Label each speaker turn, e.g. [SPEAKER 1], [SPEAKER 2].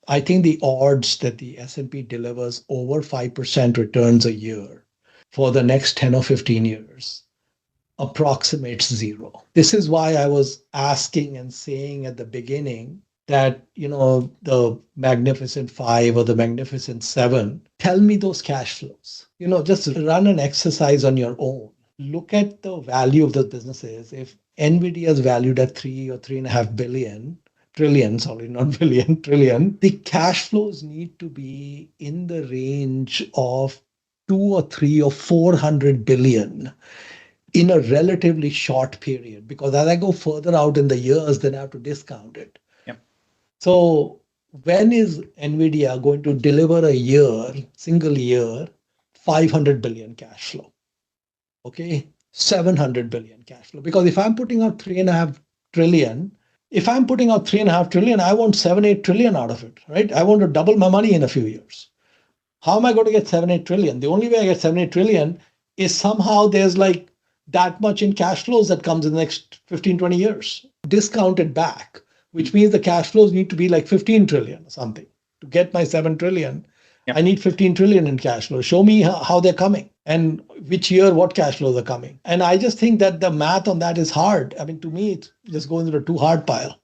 [SPEAKER 1] I think the odds that the S&P delivers over 5% returns a year for the next 10 or 15 years approximates zero. This is why I was asking and saying at the beginning that, the Magnificent Five or the Magnificent Seven, tell me those cash flows. Just run an exercise on your own. Look at the value of the businesses. If NVIDIA is valued at 3 or 3.5 billion, trillion, sorry, not billion, trillion, the cash flows need to be in the range of 2 or 3 or 400 billion in a relatively short period, because as I go further out in the years, then I have to discount it.
[SPEAKER 2] Yep.
[SPEAKER 1] So when is NVIDIA going to deliver a year, single year, 500 billion cash flow? Okay, 700 billion cash flow. Because if I'm putting out 3.5 trillion, I want 7, 8 trillion out of it, right? I want to double my money in a few years. How am I going to get 7, 8 trillion? The only way I get 7, 8 trillion is somehow there's like that much in cash flows that comes in the next 15, 20 years, discounted back, which means the cash flows need to be like 15 trillion or something. To get my 7 trillion,
[SPEAKER 2] Yep.
[SPEAKER 1] I need 15 trillion in cash flow. Show me how they're coming and which year, what cash flows are coming. And I just think that the math on that is hard. I mean, to me, it just goes into a too hard pile.